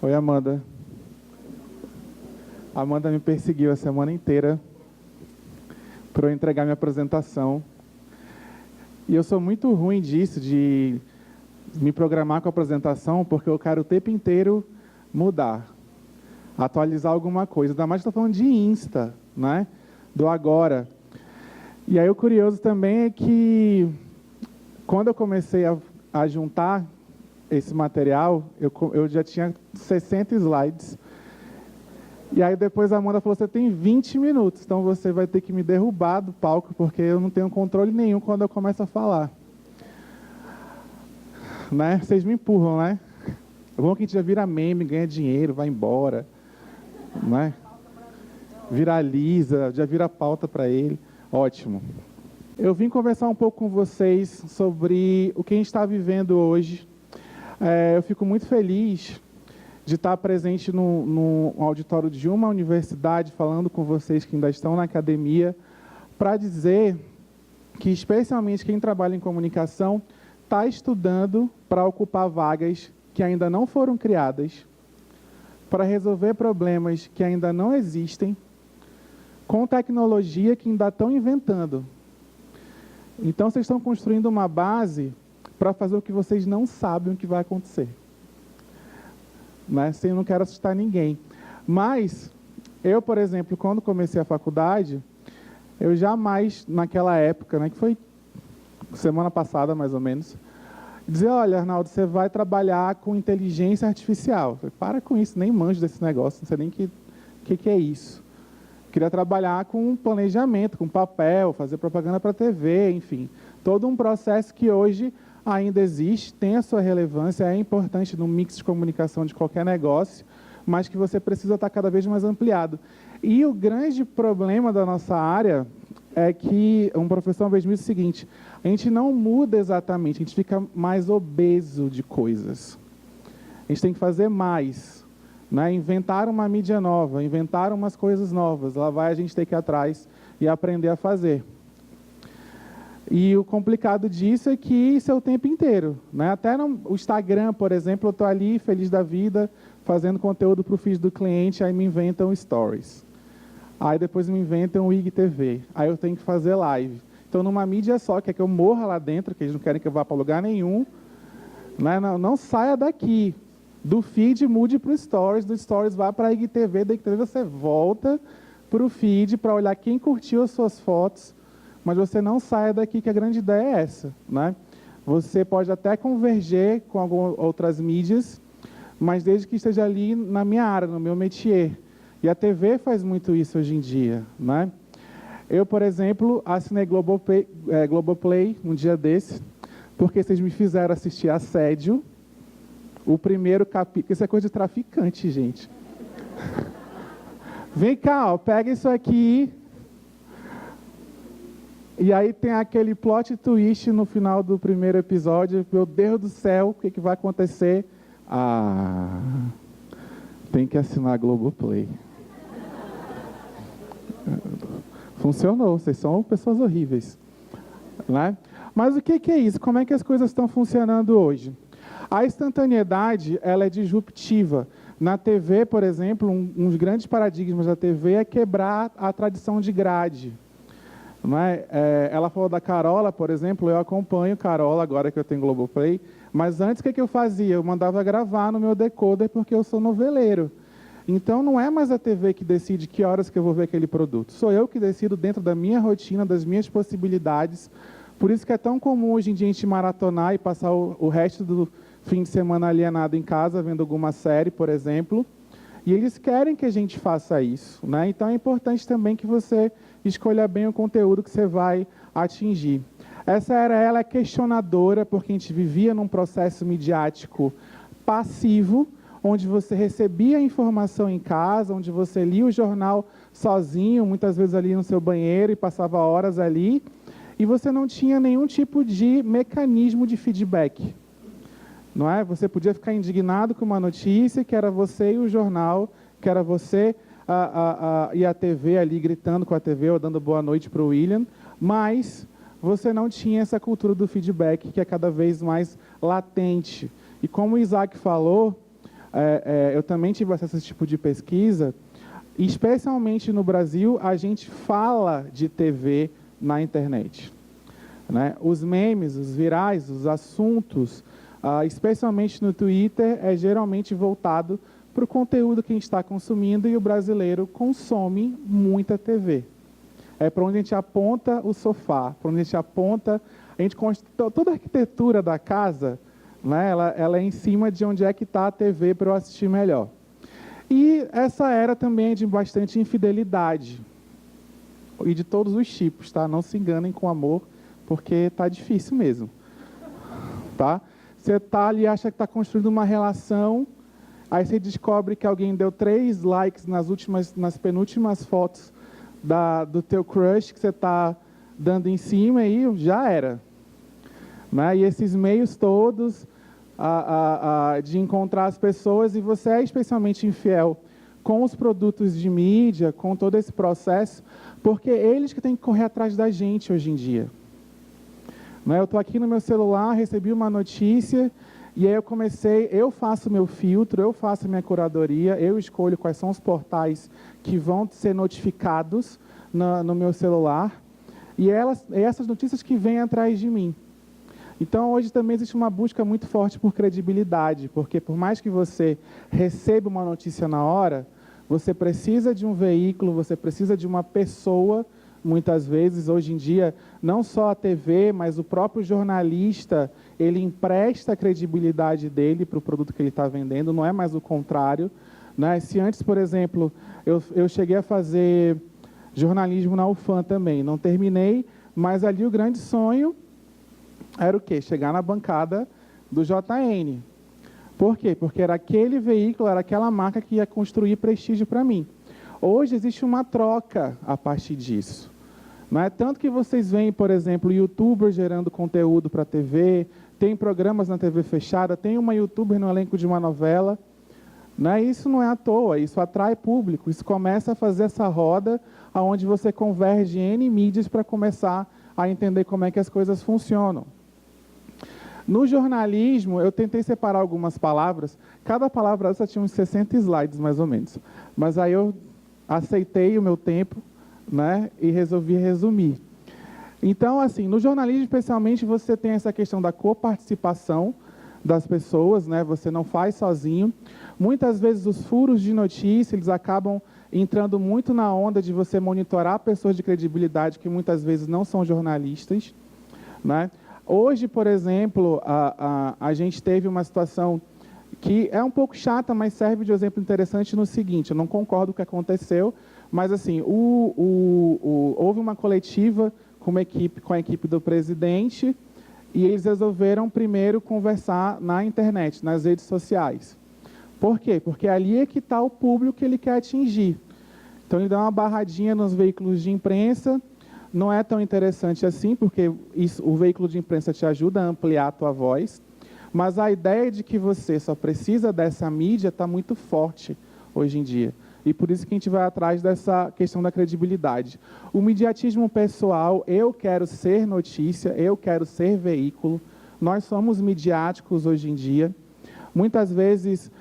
Oi, Amanda. A Amanda me perseguiu a semana inteira para eu entregar minha apresentação. E eu sou muito ruim disso, de me programar com a apresentação, porque eu quero o tempo inteiro mudar, atualizar alguma coisa. Ainda mais que estou falando de Insta, né? Do agora. E aí o curioso também é que, quando eu comecei a juntar esse material, eu já tinha 60 slides. E aí depois a Amanda falou, você tem 20 minutos, então você vai ter que me derrubar do palco, porque eu não tenho controle nenhum quando eu começo a falar. Né? Vocês me empurram, né? É bom que a gente já vira meme, ganha dinheiro, vai embora. Né? Viraliza, já vira pauta para ele. Ótimo. Eu vim conversar um pouco com vocês sobre o que a gente está vivendo hoje. Eu fico muito feliz de estar presente no auditório de uma universidade, falando com vocês que ainda estão na academia, para dizer que, especialmente quem trabalha em comunicação, está estudando para ocupar vagas que ainda não foram criadas, para resolver problemas que ainda não existem, com tecnologia que ainda estão inventando. Então, vocês estão construindo uma base para fazer o que vocês não sabem o que vai acontecer. Mas eu não quero assustar ninguém. Mas, eu, por exemplo, quando comecei a faculdade, eu jamais, naquela época, né, que foi semana passada, mais ou menos, dizer, olha, Arnaldo, você vai trabalhar com inteligência artificial. Eu falei, para com isso, nem manjo desse negócio, não sei nem o que é isso. Eu queria trabalhar com planejamento, com papel, fazer propaganda para a TV, enfim. Todo um processo que hoje ainda existe, tem a sua relevância, é importante no mix de comunicação de qualquer negócio, mas que você precisa estar cada vez mais ampliado. E o grande problema da nossa área é que, um professor uma vez me disse o seguinte, a gente não muda exatamente, a gente fica mais obeso de coisas. A gente tem que fazer mais, né? Inventar uma mídia nova, inventar umas coisas novas, lá vai a gente ter que ir atrás e aprender a fazer. E o complicado disso é que isso é o tempo inteiro, né? Até no Instagram, por exemplo, eu estou ali, feliz da vida, fazendo conteúdo para o feed do cliente, aí me inventam stories. Aí depois me inventam o IGTV. Aí eu tenho que fazer live. Então, numa mídia só, quer que eu morra lá dentro, que eles não querem que eu vá para lugar nenhum, né? Não saia daqui. Do feed, mude para o stories, do stories vá para a IGTV, da IGTV você volta para o feed para olhar quem curtiu as suas fotos, mas você não saia daqui, que a grande ideia é essa, né? Você pode até converger com algumas outras mídias, mas desde que esteja ali na minha área, no meu métier. E a TV faz muito isso hoje em dia, né? Eu, por exemplo, assinei Globoplay um dia desse, porque vocês me fizeram assistir Assédio, o primeiro capítulo. Isso é coisa de traficante, gente. Vem cá, ó, pega isso aqui. E aí tem aquele plot twist no final do primeiro episódio. Meu Deus do céu, o que vai acontecer? Tem que assinar a Globoplay. Funcionou, vocês são pessoas horríveis. Né? Mas o que é isso? Como é que as coisas estão funcionando hoje? A instantaneidade, ela é disruptiva. Na TV, por exemplo, um dos grandes paradigmas da TV é quebrar a tradição de grade. Não é? Ela falou da Carola, por exemplo, eu acompanho Carola agora que eu tenho Globoplay, mas antes o que eu fazia? Eu mandava gravar no meu decoder porque eu sou noveleiro. Então não é mais a TV que decide que horas que eu vou ver aquele produto. Sou eu que decido dentro da minha rotina, das minhas possibilidades. Por isso que é tão comum hoje em dia a gente maratonar e passar o resto do fim de semana alienado em casa, vendo alguma série, por exemplo. E eles querem que a gente faça isso, né? Então é importante também que você escolha bem o conteúdo que você vai atingir. Essa era ela questionadora, porque a gente vivia num processo midiático passivo, onde você recebia a informação em casa, onde você lia o jornal sozinho, muitas vezes ali no seu banheiro e passava horas ali, e você não tinha nenhum tipo de mecanismo de feedback. Não é? Você podia ficar indignado com uma notícia, que era você e o jornal, que era você e a TV ali gritando com a TV ou dando boa noite para o William, mas você não tinha essa cultura do feedback que é cada vez mais latente. E como o Isaac falou, eu também tive acesso a esse tipo de pesquisa, especialmente no Brasil, a gente fala de TV na internet, né? Os memes, os virais, os assuntos, especialmente no Twitter, é geralmente voltado para o conteúdo que a gente está consumindo, e o brasileiro consome muita TV. É para onde a gente aponta o sofá, para onde a gente aponta... toda a arquitetura da casa, né, ela é em cima de onde é que está a TV para eu assistir melhor. E essa era também de bastante infidelidade. E de todos os tipos, tá? Não se enganem com amor, porque tá difícil mesmo. Tá? Você tá ali, acha que está construindo uma relação, aí você descobre que alguém deu 3 likes nas penúltimas fotos do teu crush que você está dando em cima, e já era. Né? E esses meios todos de encontrar as pessoas, e você é especialmente infiel com os produtos de mídia, com todo esse processo, porque eles que têm que correr atrás da gente hoje em dia. Né? Eu estou aqui no meu celular, recebi uma notícia, e aí eu faço meu filtro, eu faço minha curadoria, eu escolho quais são os portais que vão ser notificados no meu celular, e essas notícias que vêm atrás de mim. Então, hoje também existe uma busca muito forte por credibilidade, porque por mais que você receba uma notícia na hora, você precisa de um veículo, você precisa de uma pessoa, muitas vezes, hoje em dia, não só a TV, mas o próprio jornalista, ele empresta a credibilidade dele para o produto que ele está vendendo, não é mais o contrário. Né? Se antes, por exemplo, eu cheguei a fazer jornalismo na UFAM também, não terminei, mas ali o grande sonho era o quê? Chegar na bancada do JN. Por quê? Porque era aquele veículo, era aquela marca que ia construir prestígio para mim. Hoje existe uma troca a partir disso. Não é tanto que vocês veem, por exemplo, youtubers gerando conteúdo para a TV, tem programas na TV fechada, tem uma youtuber no elenco de uma novela. Né? Isso não é à toa, isso atrai público, isso começa a fazer essa roda onde você converge N mídias para começar a entender como é que as coisas funcionam. No jornalismo, eu tentei separar algumas palavras, cada palavra só tinha uns 60 slides, mais ou menos. Mas aí eu aceitei o meu tempo, né, e resolvi resumir. Então, assim, no jornalismo, especialmente, você tem essa questão da coparticipação das pessoas, né, você não faz sozinho. Muitas vezes os furos de notícia, eles acabam entrando muito na onda de você monitorar pessoas de credibilidade que muitas vezes não são jornalistas, né? Hoje, por exemplo, a gente teve uma situação que é um pouco chata, mas serve de exemplo interessante no seguinte: eu não concordo com o que aconteceu, mas assim, houve uma coletiva com a equipe do presidente, e eles resolveram primeiro conversar na internet, nas redes sociais. Por quê? Porque ali é que está o público que ele quer atingir. Então ele dá uma barradinha nos veículos de imprensa. Não é tão interessante assim, porque o veículo de imprensa te ajuda a ampliar a tua voz, mas a ideia de que você só precisa dessa mídia está muito forte hoje em dia. E por isso que a gente vai atrás dessa questão da credibilidade. O mediatismo pessoal, eu quero ser notícia, eu quero ser veículo, nós somos midiáticos hoje em dia. Muitas vezes,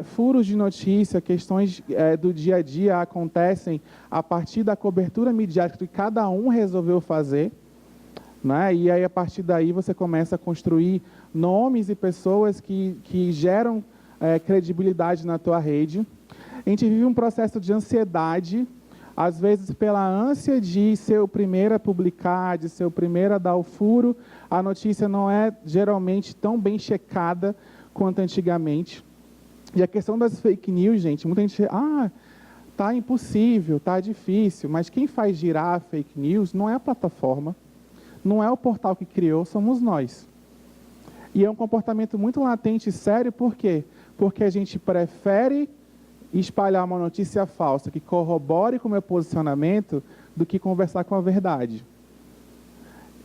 furos de notícia, questões do dia a dia acontecem a partir da cobertura midiática que cada um resolveu fazer, né? E aí, a partir daí, você começa a construir nomes e pessoas que geram credibilidade na tua rede. A gente vive um processo de ansiedade, às vezes pela ânsia de ser o primeiro a publicar, de ser o primeiro a dar o furo. A notícia não é geralmente tão bem checada quanto antigamente. E a questão das fake news, gente, muita gente tá impossível, tá difícil, mas quem faz girar a fake news não é a plataforma, não é o portal que criou, somos nós. E é um comportamento muito latente e sério, por quê? Porque a gente prefere espalhar uma notícia falsa que corrobore com o meu posicionamento do que conversar com a verdade.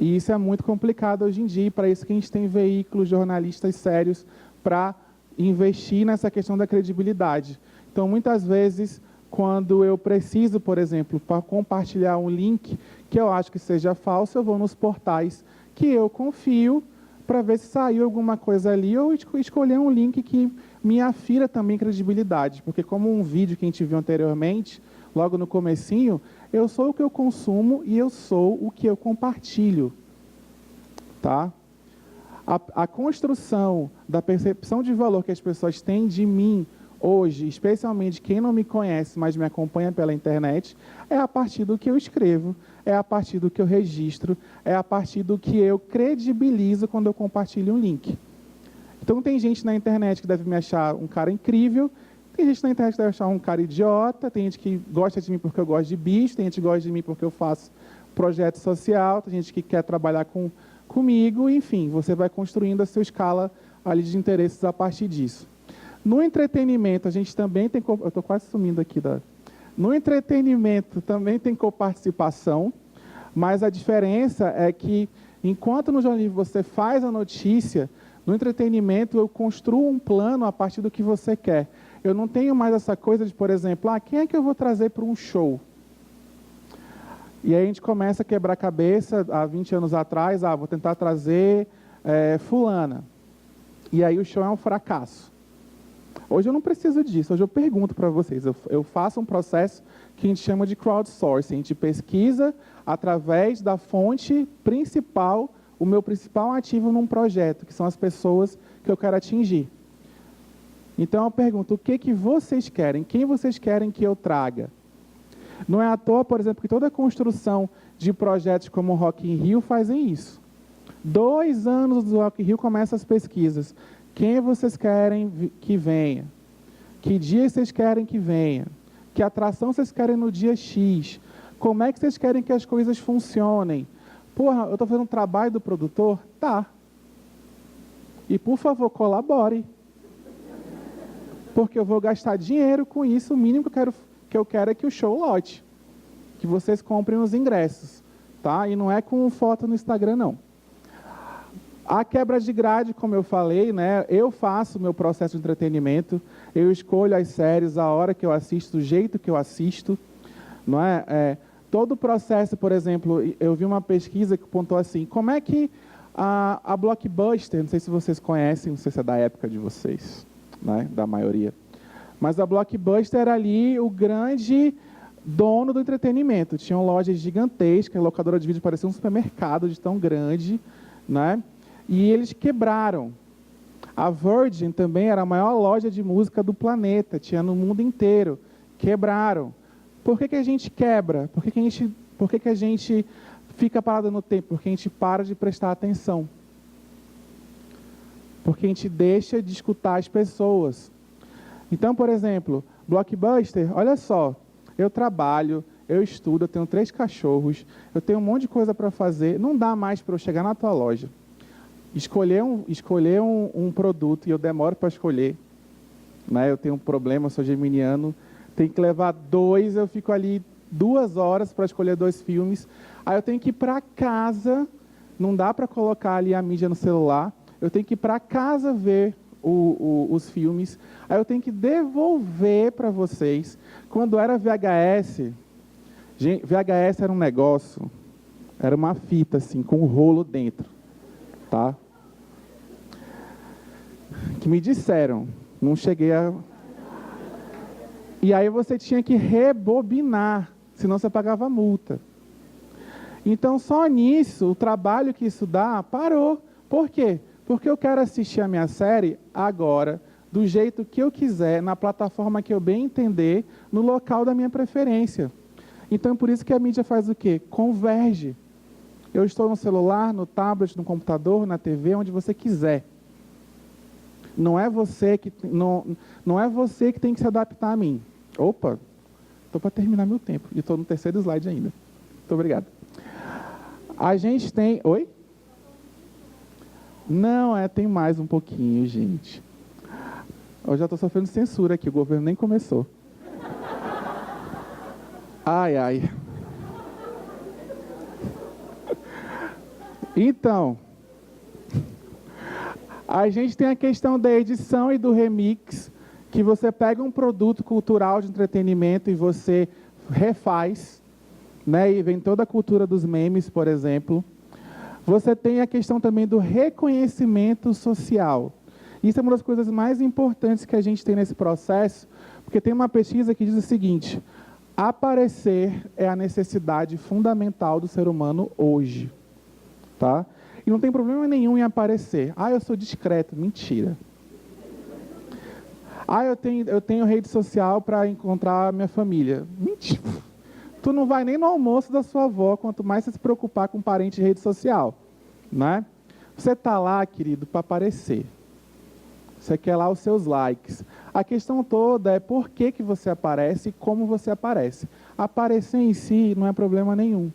E isso é muito complicado hoje em dia, e para isso que a gente tem veículos, jornalistas sérios para investir nessa questão da credibilidade. Então, muitas vezes, quando eu preciso, por exemplo, para compartilhar um link que eu acho que seja falso, eu vou nos portais que eu confio para ver se saiu alguma coisa ali, ou escolher um link que me afira também credibilidade. Porque como um vídeo que a gente viu anteriormente, logo no comecinho, eu sou o que eu consumo e eu sou o que eu compartilho. Tá? A construção da percepção de valor que as pessoas têm de mim hoje, especialmente quem não me conhece, mas me acompanha pela internet, é a partir do que eu escrevo, é a partir do que eu registro, é a partir do que eu credibilizo quando eu compartilho um link. Então tem gente na internet que deve me achar um cara incrível, tem gente na internet que deve achar um cara idiota, tem gente que gosta de mim porque eu gosto de bicho, tem gente que gosta de mim porque eu faço projeto social, tem gente que quer trabalhar comigo, enfim, você vai construindo a sua escala ali de interesses a partir disso. No entretenimento, a gente também tem... Eu estou quase sumindo aqui. No entretenimento, também tem coparticipação, mas a diferença é que, enquanto no jornalismo você faz a notícia, no entretenimento eu construo um plano a partir do que você quer. Eu não tenho mais essa coisa de, por exemplo, quem é que eu vou trazer para um show? E aí a gente começa a quebrar a cabeça, há 20 anos atrás, vou tentar trazer fulana. E aí o show é um fracasso. Hoje eu não preciso disso, hoje eu pergunto para vocês, eu faço um processo que a gente chama de crowdsourcing, a gente pesquisa através da fonte principal, o meu principal ativo num projeto, que são as pessoas que eu quero atingir. Então eu pergunto, o que vocês querem? Quem vocês querem que eu traga? Não é à toa, por exemplo, que toda a construção de projetos como o Rock in Rio fazem isso. 2 anos do Rock in Rio começam as pesquisas. Quem vocês querem que venha? Que dia vocês querem que venha? Que atração vocês querem no dia X? Como é que vocês querem que as coisas funcionem? Porra, eu estou fazendo um trabalho do produtor? Tá. E, por favor, colabore. Porque eu vou gastar dinheiro com isso, o mínimo que eu quero é que o show lote. Que vocês comprem os ingressos. Tá? E não é com foto no Instagram, não. A quebra de grade, como eu falei, né, eu faço o meu processo de entretenimento, eu escolho as séries, a hora que eu assisto, do jeito que eu assisto. Não é? Todo o processo, por exemplo, eu vi uma pesquisa que apontou assim, como é que a Blockbuster, não sei se vocês conhecem, não sei se é da época de vocês, né, da maioria, mas a Blockbuster era ali o grande dono do entretenimento. Tinham lojas gigantescas, a locadora de vídeo parecia um supermercado de tão grande, né? E eles quebraram. A Virgin também era a maior loja de música do planeta, tinha no mundo inteiro. Quebraram. Por que a gente quebra? Por que a gente fica parado no tempo? Porque a gente para de prestar atenção. Porque a gente deixa de escutar as pessoas. Então, por exemplo, Blockbuster, olha só, eu trabalho, eu estudo, eu tenho 3 cachorros, eu tenho um monte de coisa para fazer, não dá mais para eu chegar na tua loja, escolher um produto, e eu demoro para escolher, né? Eu tenho um problema, eu sou geminiano, tenho que levar 2, eu fico ali 2 horas para escolher 2 filmes, aí eu tenho que ir para casa, não dá para colocar ali a mídia no celular, eu tenho que ir para casa ver os filmes, aí eu tenho que devolver para vocês. Quando era VHS, VHS era um negócio, era uma fita assim, com um rolo dentro, tá? Que me disseram, não cheguei a... E aí você tinha que rebobinar, senão você pagava multa. Então, só nisso, o trabalho que isso dá, parou. Por quê? Porque eu quero assistir a minha série agora, do jeito que eu quiser, na plataforma que eu bem entender, no local da minha preferência. Então, por isso que a mídia faz o quê? Converge. Eu estou no celular, no tablet, no computador, na TV, onde você quiser. Não é você que tem que se adaptar a mim. Opa, estou para terminar meu tempo. E estou no 3º slide ainda. Muito obrigado. A gente tem... Oi? Não, tem mais um pouquinho, gente. Eu já estou sofrendo censura aqui, o governo nem começou. Ai, ai. Então, a gente tem a questão da edição e do remix, que você pega um produto cultural de entretenimento e você refaz, né? E vem toda a cultura dos memes, por exemplo. Você tem a questão também do reconhecimento social. Isso é uma das coisas mais importantes que a gente tem nesse processo, porque tem uma pesquisa que diz o seguinte: aparecer é a necessidade fundamental do ser humano hoje. Tá? E não tem problema nenhum em aparecer. Ah, eu sou discreto. Mentira. Ah, eu tenho rede social para encontrar minha família. Mentira. Tu não vai nem no almoço da sua avó, quanto mais você se preocupar com parente de rede social. Né? Você está lá, querido, para aparecer. Você quer lá os seus likes. A questão toda é por que você aparece e como você aparece. Aparecer em si não é problema nenhum.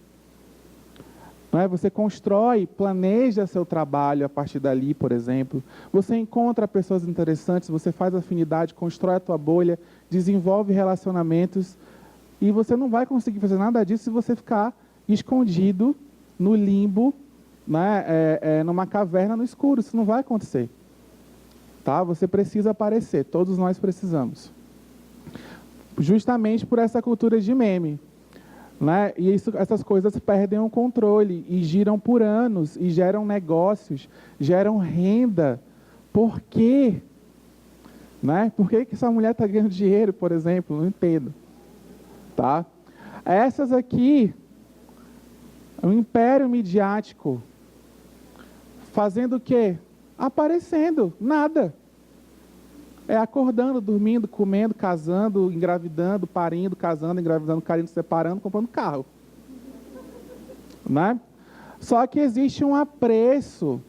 Não é? Você constrói, planeja seu trabalho a partir dali, por exemplo. Você encontra pessoas interessantes, você faz afinidade, constrói a tua bolha, desenvolve relacionamentos. E você não vai conseguir fazer nada disso se você ficar escondido no limbo, né? Numa caverna no escuro. Isso não vai acontecer. Tá? Você precisa aparecer, todos nós precisamos. Justamente por essa cultura de meme. Né? E essas coisas perdem o controle e giram por anos, e geram negócios, geram renda. Por quê? Né? Por que essa mulher está ganhando dinheiro, por exemplo? Não entendo. Tá? Essas aqui, o império midiático, fazendo o quê? Aparecendo, nada. É acordando, dormindo, comendo, casando, engravidando, parindo, casando, engravidando, carindo, separando, comprando carro. Né? Só que existe um apreço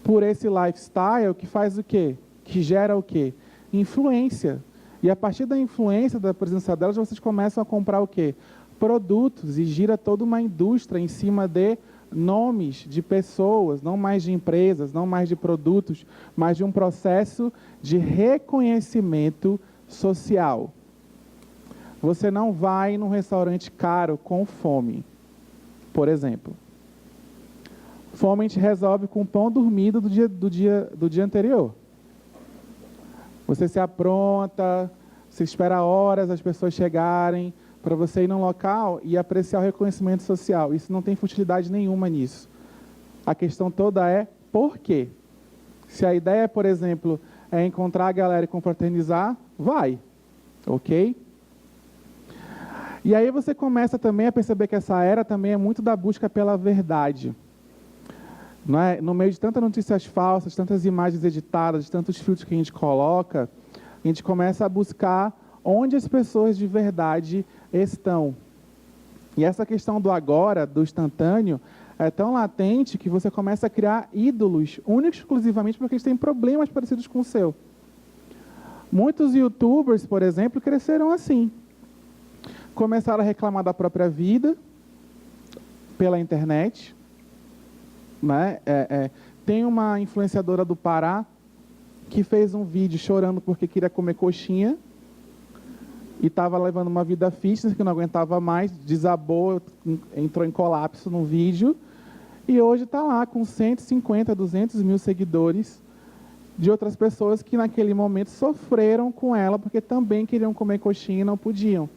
por esse lifestyle que faz o quê? Que gera o quê? Influência. E a partir da influência, da presença delas, vocês começam a comprar o quê? Produtos, e gira toda uma indústria em cima de nomes de pessoas, não mais de empresas, não mais de produtos, mas de um processo de reconhecimento social. Você não vai num restaurante caro com fome, por exemplo. Fome a gente resolve com o pão dormido do dia anterior. Você se apronta, você espera horas as pessoas chegarem, para você ir num local e apreciar o reconhecimento social. Isso não tem futilidade nenhuma nisso. A questão toda é por quê? Se a ideia, por exemplo, é encontrar a galera e confraternizar, vai. Ok? E aí você começa também a perceber que essa era também é muito da busca pela verdade. Não é? No meio de tantas notícias falsas, tantas imagens editadas, tantos filtros que a gente coloca, a gente começa a buscar onde as pessoas de verdade estão. E essa questão do agora, do instantâneo, é tão latente que você começa a criar ídolos, únicos exclusivamente porque eles têm problemas parecidos com o seu. Muitos youtubers, por exemplo, cresceram assim. Começaram a reclamar da própria vida pela internet. Né? Tem uma influenciadora do Pará que fez um vídeo chorando porque queria comer coxinha e estava levando uma vida fitness que não aguentava mais, desabou, entrou em colapso no vídeo, e hoje está lá com 150, 200 mil seguidores de outras pessoas que naquele momento sofreram com ela porque também queriam comer coxinha e não podiam.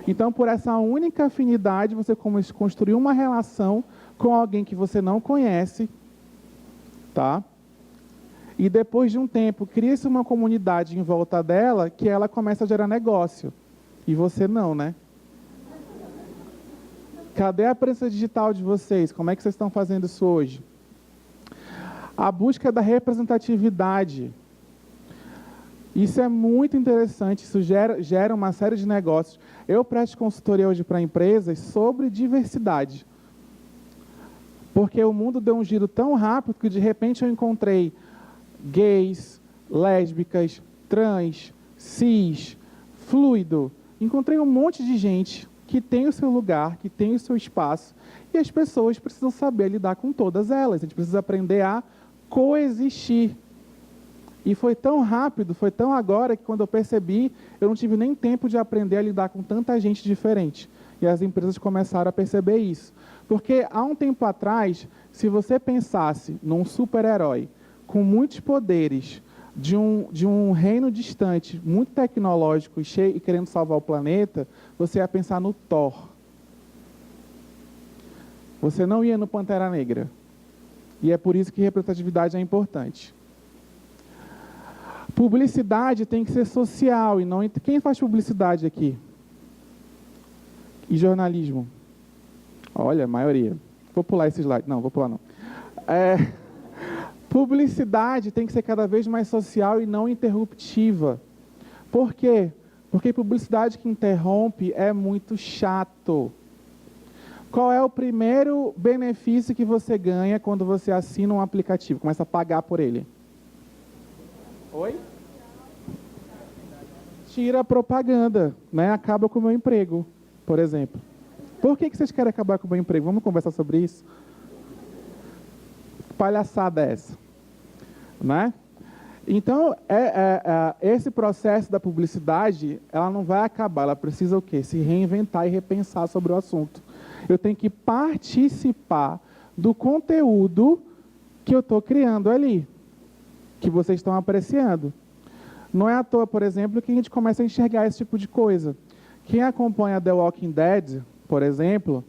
Então, por essa única afinidade, você construiu uma relação com alguém que você não conhece, tá? E depois de um tempo, cria-se uma comunidade em volta dela que ela começa a gerar negócio. E você não, né? Cadê a presença digital de vocês? Como é que vocês estão fazendo isso hoje? A busca da representatividade. Isso é muito interessante, isso gera uma série de negócios. Eu presto consultoria hoje para empresas sobre diversidade. Porque o mundo deu um giro tão rápido que de repente eu encontrei gays, lésbicas, trans, cis, fluido. Encontrei um monte de gente que tem o seu lugar, que tem o seu espaço, e as pessoas precisam saber lidar com todas elas. A gente precisa aprender a coexistir. E foi tão rápido, foi tão agora, que quando eu percebi, eu não tive nem tempo de aprender a lidar com tanta gente diferente. E as empresas começaram a perceber isso. Porque há um tempo atrás, se você pensasse num super-herói com muitos poderes, de um reino distante, muito tecnológico e querendo salvar o planeta, você ia pensar no Thor. Você não ia no Pantera Negra. E é por isso que representatividade é importante. Publicidade tem que ser social e não... Quem faz publicidade aqui? E jornalismo? Olha, a maioria. Vou pular esse slide. Não, vou pular não. Publicidade tem que ser cada vez mais social e não interruptiva. Por quê? Porque publicidade que interrompe é muito chato. Qual é o primeiro benefício que você ganha quando você assina um aplicativo? Começa a pagar por ele. Oi? Tira a propaganda, né? Acaba com o meu emprego, por exemplo. Por que vocês querem acabar com o meu emprego? Vamos conversar sobre isso? Palhaçada é essa, né? Então, esse processo da publicidade, ela não vai acabar, ela precisa o quê? Se reinventar e repensar sobre o assunto. Eu tenho que participar do conteúdo que eu estou criando ali, que vocês estão apreciando. Não é à toa, por exemplo, que a gente começa a enxergar esse tipo de coisa. Quem acompanha The Walking Dead, por exemplo,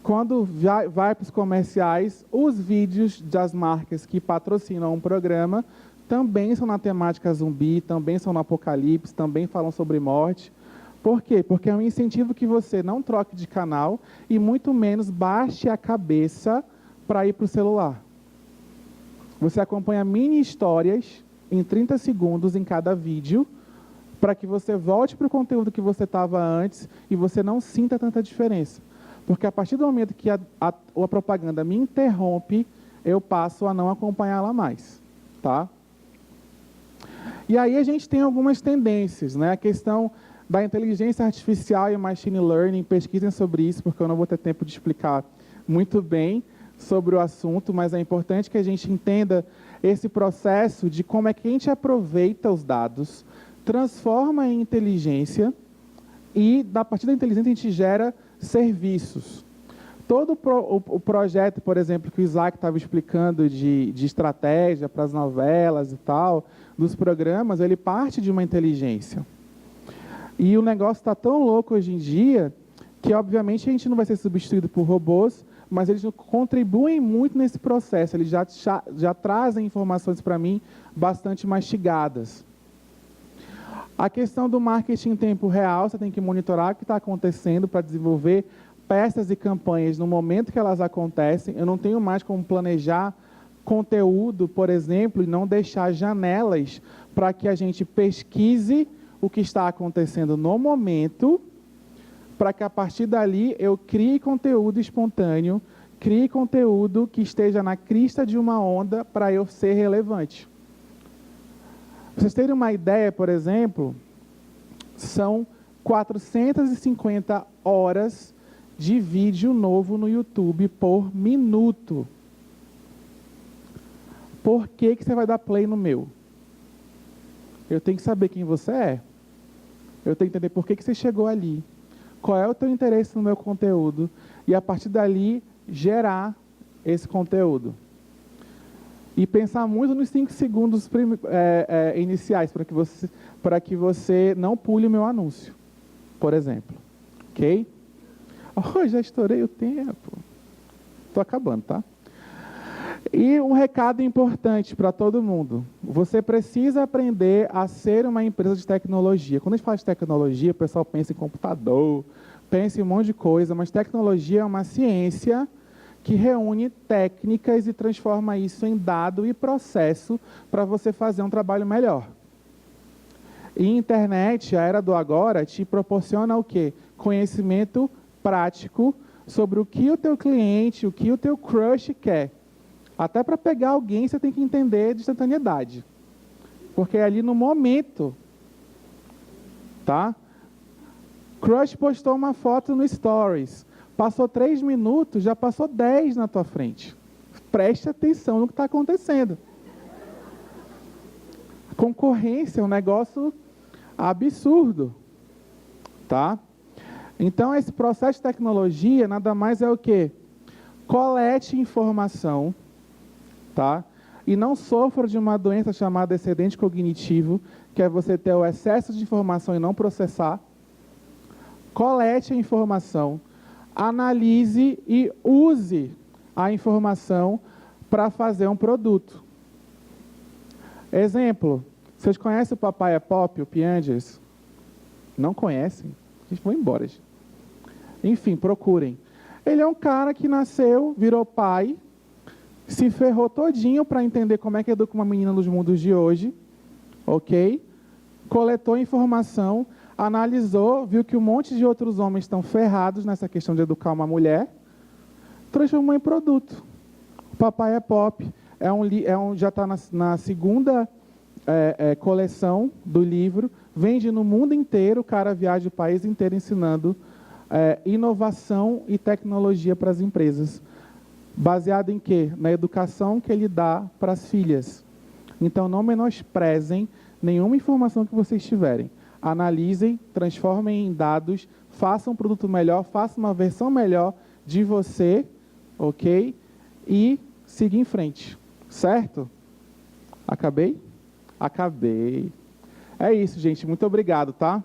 quando vai para os comerciais, os vídeos das marcas que patrocinam um programa também são na temática zumbi, também são no apocalipse, também falam sobre morte. Por quê? Porque é um incentivo que você não troque de canal e muito menos baixe a cabeça para ir para o celular. Você acompanha mini histórias em 30 segundos em cada vídeo para que você volte para o conteúdo que você estava antes e você não sinta tanta diferença. Porque a partir do momento que a propaganda me interrompe, eu passo a não acompanhá-la mais. Tá? E aí a gente tem algumas tendências, né? A questão da inteligência artificial e machine learning, pesquisem sobre isso, porque eu não vou ter tempo de explicar muito bem sobre o assunto, mas é importante que a gente entenda esse processo de como é que a gente aproveita os dados, transforma em inteligência e, a partir da inteligência, a gente gera serviços. Todo o projeto, por exemplo, que o Isaac estava explicando de estratégia para as novelas e tal, dos programas, ele parte de uma inteligência. E o negócio está tão louco hoje em dia que, obviamente, a gente não vai ser substituído por robôs, mas eles contribuem muito nesse processo. Eles já trazem informações para mim bastante mastigadas. A questão do marketing em tempo real, você tem que monitorar o que está acontecendo para desenvolver peças e campanhas no momento que elas acontecem. Eu não tenho mais como planejar conteúdo, por exemplo, e não deixar janelas para que a gente pesquise o que está acontecendo no momento, para que a partir dali eu crie conteúdo espontâneo, crie conteúdo que esteja na crista de uma onda para eu ser relevante. Para vocês terem uma ideia, por exemplo, são 450 horas de vídeo novo no YouTube por minuto. Por que você vai dar play no meu? Eu tenho que saber quem você é. Eu tenho que entender por que você chegou ali. Qual é o teu interesse no meu conteúdo. E a partir dali, gerar esse conteúdo. E pensar muito nos 5 segundos iniciais, para que você não pule o meu anúncio, por exemplo. Ok? Oh, já estourei o tempo. Estou acabando, tá? E um recado importante para todo mundo. Você precisa aprender a ser uma empresa de tecnologia. Quando a gente fala de tecnologia, o pessoal pensa em computador, pensa em um monte de coisa, mas tecnologia é uma ciência que reúne técnicas e transforma isso em dado e processo para você fazer um trabalho melhor. E a internet, a era do agora, te proporciona o quê? Conhecimento prático sobre o que o teu cliente, o que o teu crush quer. Até para pegar alguém, você tem que entender de instantaneidade. Porque é ali no momento. Tá? Crush postou uma foto no Stories. Passou 3 minutos, já passou 10 na tua frente. Preste atenção no que está acontecendo. Concorrência é um negócio absurdo. Tá? Então, esse processo de tecnologia nada mais é o quê? Colete informação, tá? e não sofra de uma doença chamada excedente cognitivo, que é você ter o excesso de informação e não processar. Colete a informação, analise e use a informação para fazer um produto. Exemplo, vocês conhecem o Papai é Pop, o Piangers? Não conhecem? A gente vai embora. Gente. Enfim, procurem. Ele é um cara que nasceu, virou pai, se ferrou todinho para entender como é que educa uma menina nos mundos de hoje, ok? Coletou informação, analisou, viu que um monte de outros homens estão ferrados nessa questão de educar uma mulher, transformou em produto. O Papai é Pop já está na segunda coleção do livro, vende no mundo inteiro, o cara viaja o país inteiro ensinando inovação e tecnologia para as empresas. Baseado em quê? Na educação que ele dá para as filhas. Então, não menosprezem nenhuma informação que vocês tiverem. Analisem, transformem em dados, façam um produto melhor, façam uma versão melhor de você, ok? E siga em frente, certo? Acabei? Acabei. É isso, gente. Muito obrigado, tá?